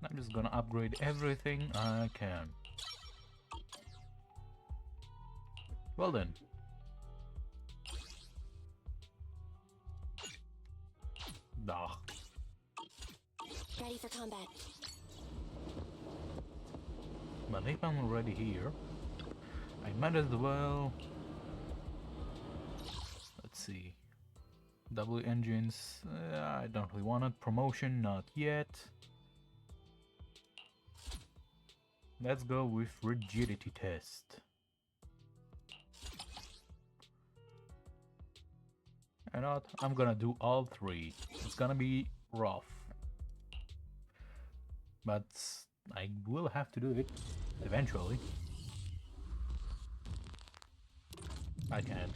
I'm just gonna upgrade everything I can. Well then. Nah. Ready for combat. But if I'm already here, I might as well. Let's see. W engines. I don't really want it. Promotion, not yet. Let's go with rigidity test. You know what? I'm gonna do all three. It's gonna be rough, but I will have to do it eventually. I can't.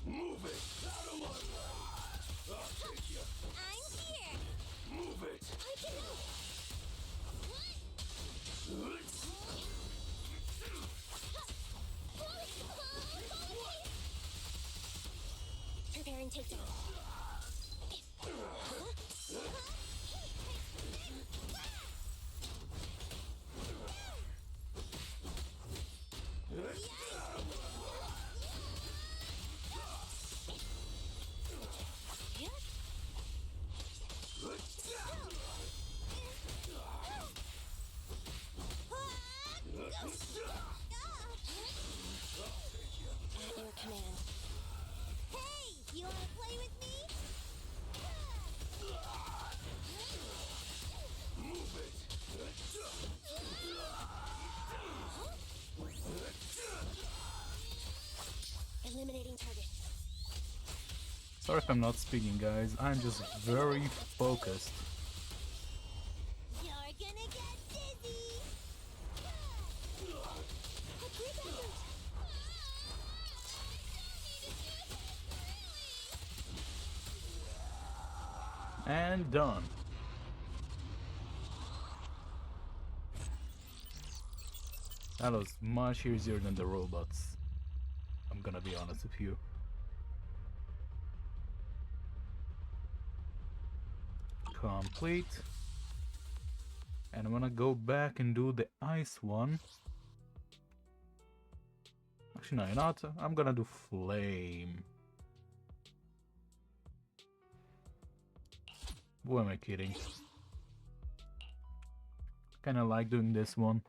Move it! Out of my way! I'll take you! I'm here! Move it! I can help! Preparing takedown. At your command. Hey! You wanna play with me? Move it! Eliminating target. Sorry if I'm not speaking, guys. I'm just very focused. You're gonna get dizzy! And done. That was much easier than the robots. I'm gonna be honest with you. Complete. And I'm gonna go back and do the ice one. Actually, no, you're not. I'm gonna do flame. Who am I kidding? Kinda like doing this one.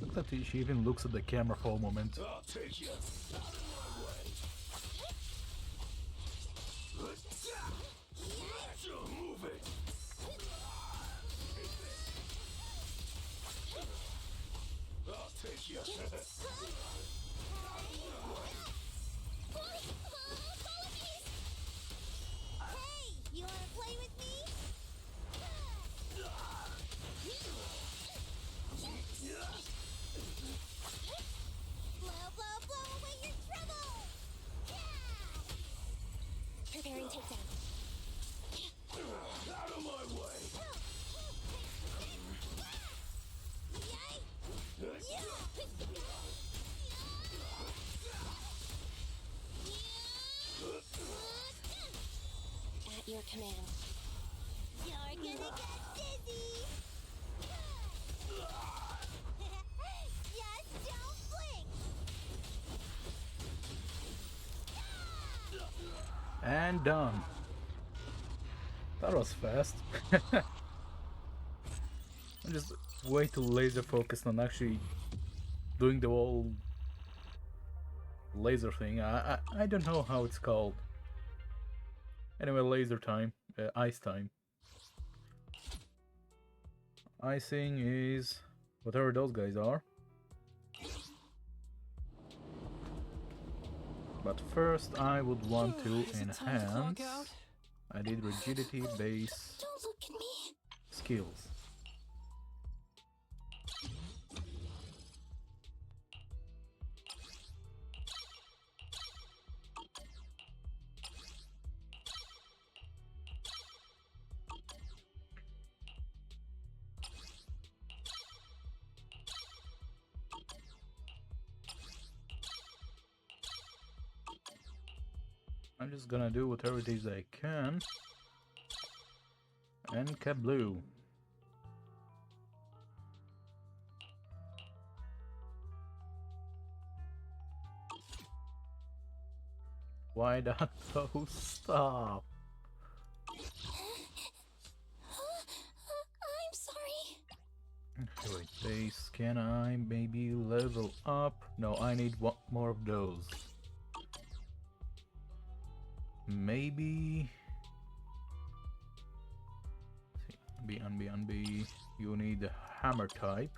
Look that she even looks at the camera for a moment. I'll take you! Out of my way! Move it! I'll take you! Hey! You wanna play with me? Blow, blow, blow away your trouble! Preparing takedown. Out of my way! At your command. You're gonna get dizzy! Just don't blink! And done. That was fast. I'm just way too laser focused on actually doing the whole laser thing. I don't know how it's called. Anyway, laser time, ice time. Icing is whatever those guys are. But first I would want to enhance. I did rigidity base Don't look at me! skills. I'm just gonna do whatever it is I can. And kabloo. Why that though? Stop. I'm sorry. Okay, wait, base, can I maybe level up? No, I need one more of those. Maybe B. You need the hammer type.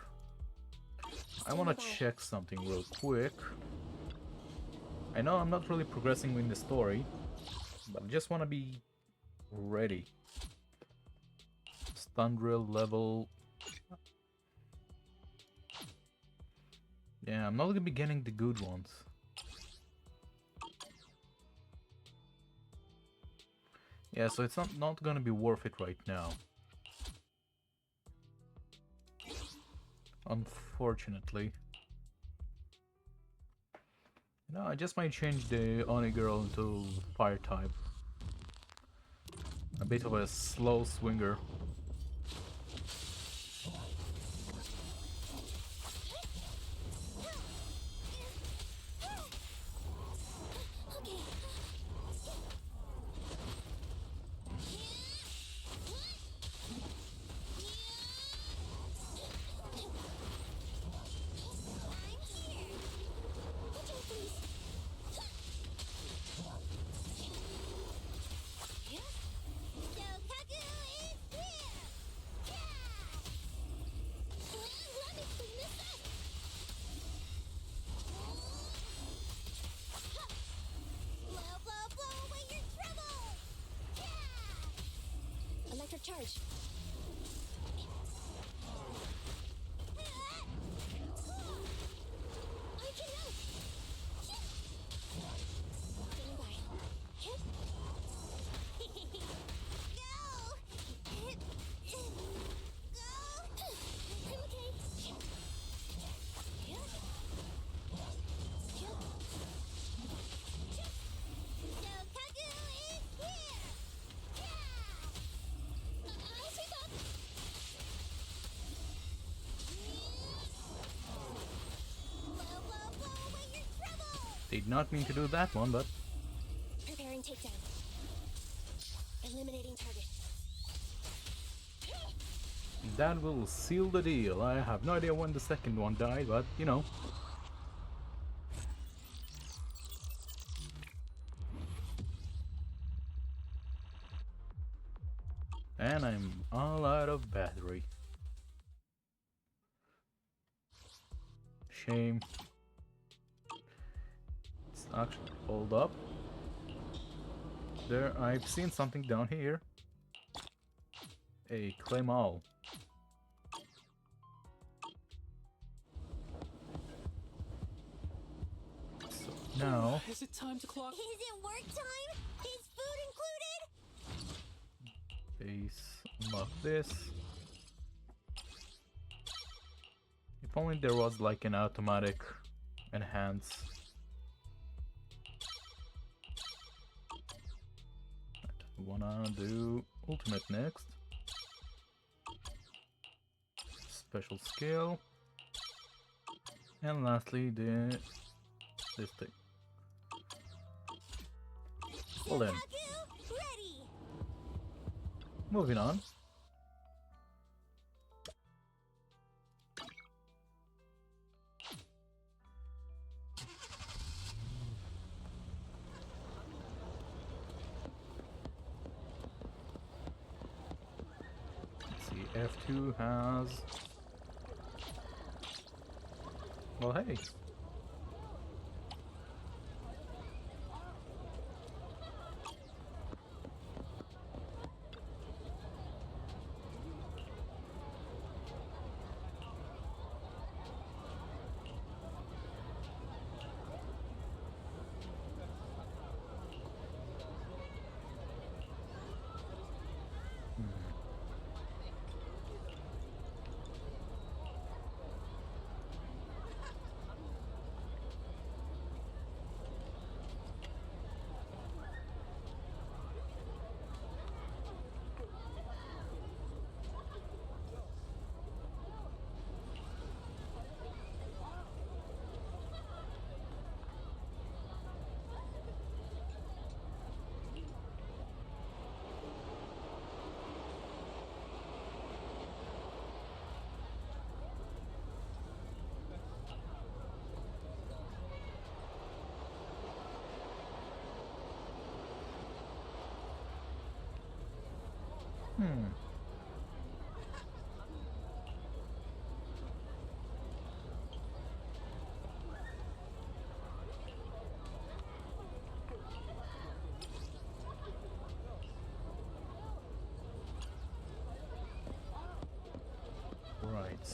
I want to check something real quick. I know I'm not really progressing in the story, but I just want to be ready. Stun drill level. Yeah, I'm not gonna be getting the good ones. Yeah, so it's not gonna be worth it right now. Unfortunately. No, I just might change the Oni girl into fire type. A bit of a slow swinger. Electric charge. I can help. Getting by. Did not mean to do that one, but Preparing takedown. Eliminating target. that will seal the deal. I have no idea when the second one died, but you know. And I'm all out of battery. Shame. Let's actually hold up. There, I've seen something down here. A claim all. So now, Is it time to clock? Is it work time? Is food included? base unlock this. If only there was like an automatic enhance. I wanna do ultimate next. Special skill. And lastly this thing. Well then. Moving on. Let's see, F2 has... Well, hey.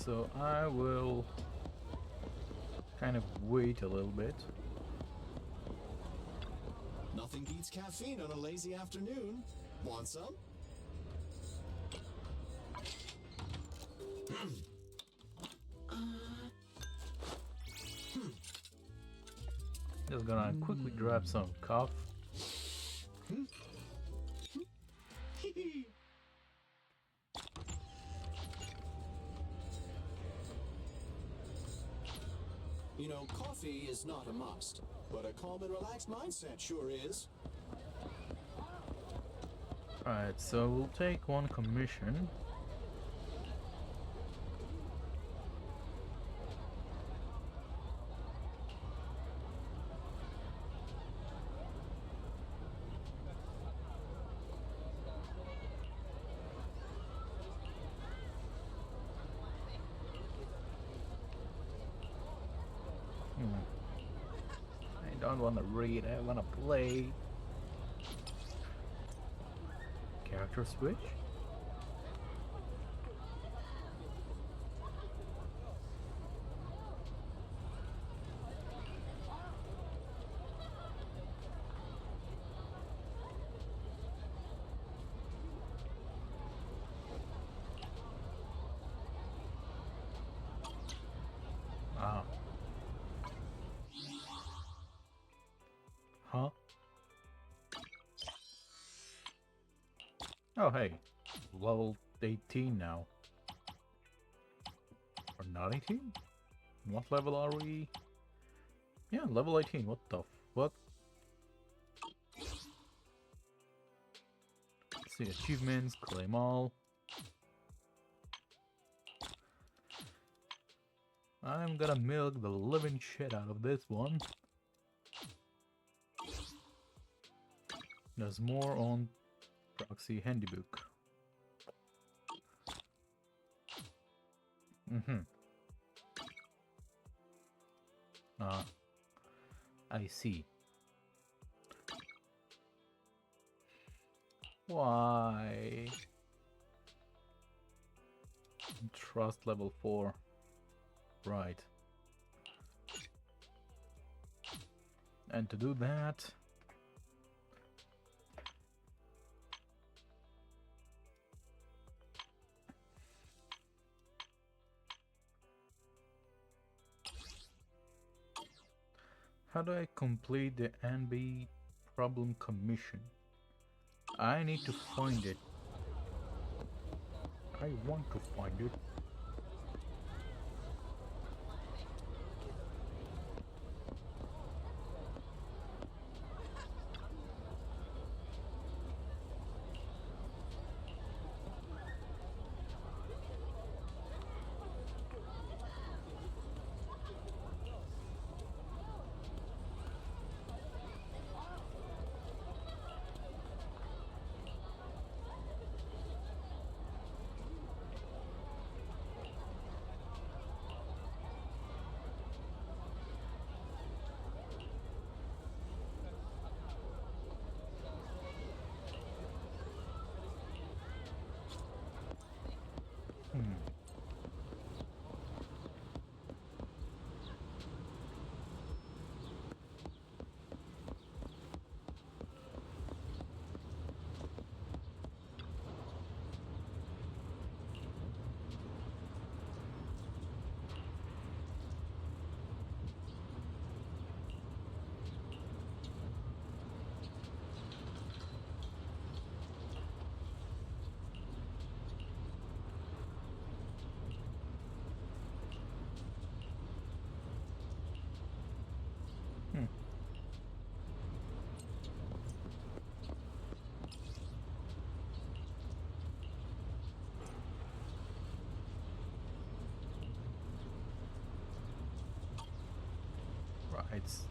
so I will kind of wait a little bit. Nothing beats caffeine on a lazy afternoon. Want some? Just gonna quickly grab some coffee. You know, coffee is not a must, but a calm and relaxed mindset sure is. Alright, so we'll take one commission. I don't want to read, I want to play. Character switch? Ah. Huh? Oh, hey. Level 18 now. Or not 18? What level are we? Yeah, level 18. What the fuck? Let's see, achievements, claim all. I'm gonna milk the living shit out of this one. There's more on Proxy Handybook. I see. Why? Trust level 4. Right. And to do that, how do I complete the NB problem commission? I need to find it. I want to find it.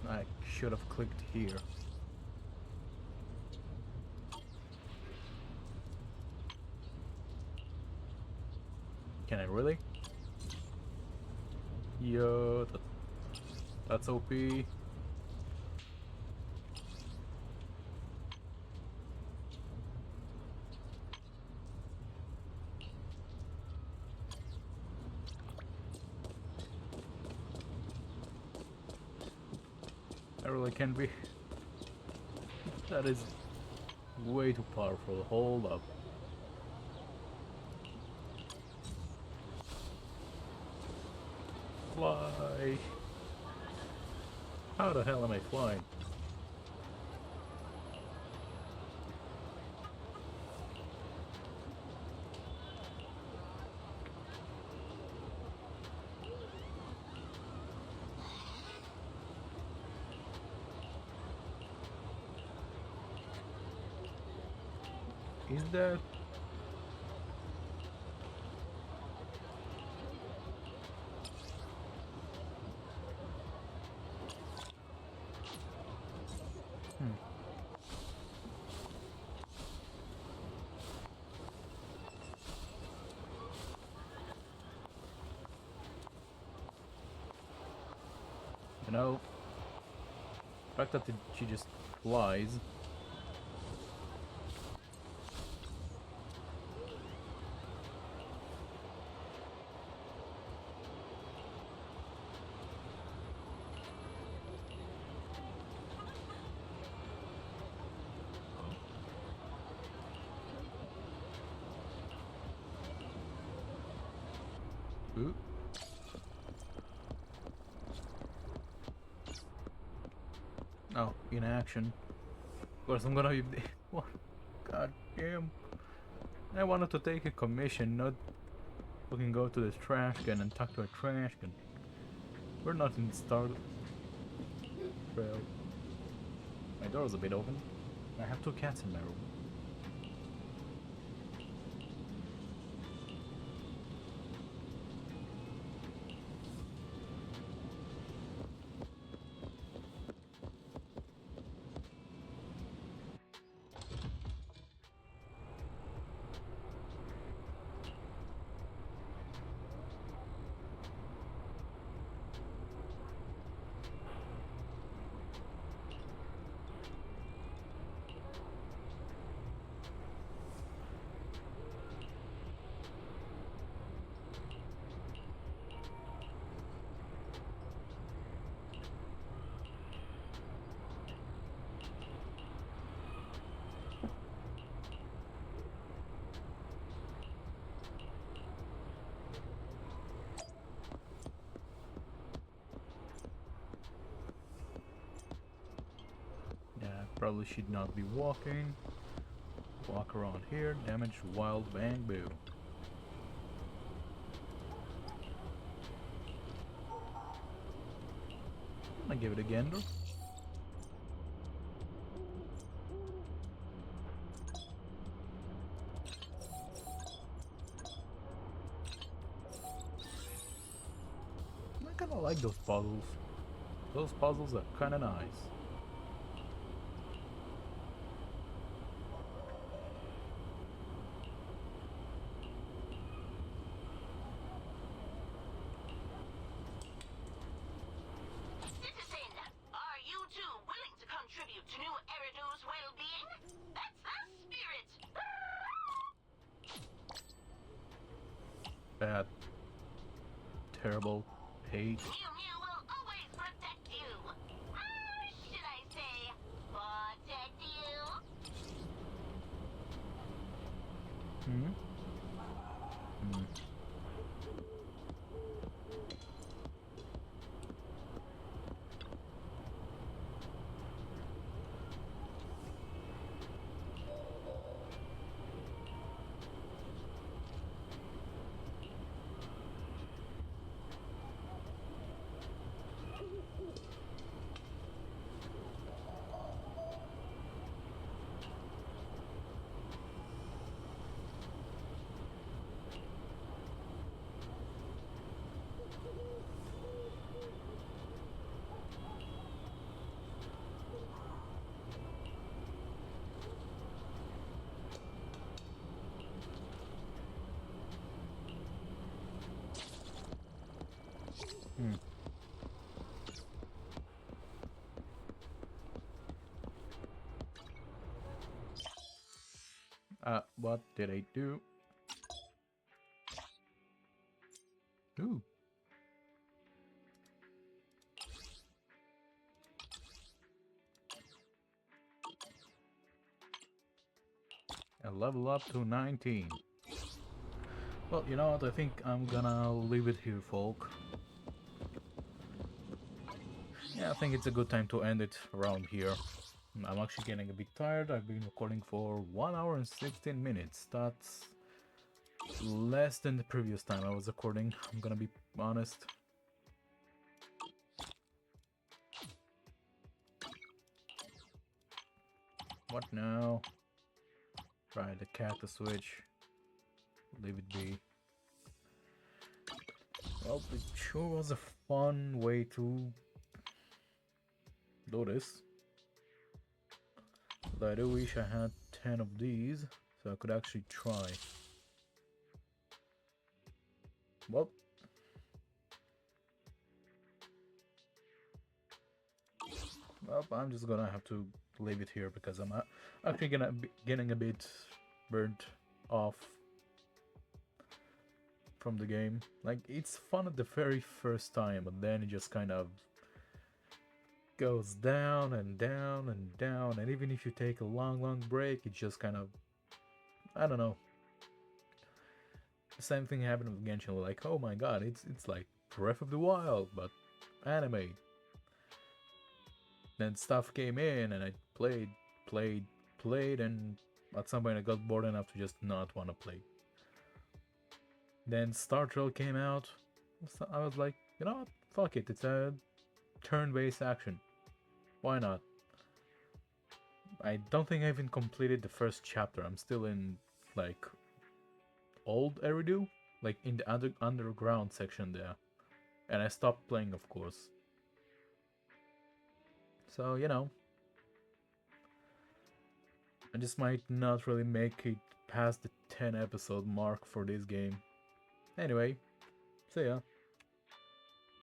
I should have clicked here. Can I really? Yo, that's OP. really can't be. That is way too powerful. Hold up. Fly. How the hell am I flying? Is that... You know, the fact that she just flies. Ooh. Oh, in action. Of course, I'm gonna be. What? God damn. I wanted to take a commission, not fucking go to this trash can and talk to a trash can. We're not in Star Trail. My door's a bit open. I have 2 cats in my room. Probably should not be walking. Walk around here. Damage wild bamboo. I give it a gander. I kinda like those puzzles. Those puzzles are kinda nice. Bad. Terrible. Hate. Hmm? Hmm. Hmm. What did I do? Ooh. level up to 19. Well, you know what, I think I'm gonna leave it here, folk. Yeah, I think it's a good time to end it around here. I'm actually getting a bit tired. I've been recording for 1 hour and 16 minutes. That's less than the previous time I was recording, I'm gonna be honest. What now? Try the cactus switch. Leave it be. Well, it sure was a fun way to do this. But I do wish I had 10 of these, so I could actually try. Well. Well, I'm just gonna have to leave it here because I'm actually gonna be getting a bit burnt off from the game. Like, it's fun at the very first time, but then it just kind of goes down and down and down, and even if you take a long break, it just kind of, I don't know. The same thing happened with Genshin, like, oh my god, it's like Breath of the Wild, but anime. Then stuff came in and I played, and at some point I got bored enough to just not want to play. Then Star Trail came out, so I was like, you know what, fuck it, it's a turn-based action. Why not? I don't think I even completed the first chapter. I'm still in, like, old Eridu, like in the underground section there. And I stopped playing, of course. So, you know, I just might not really make it past the 10 episode mark for this game. Anyway, see ya.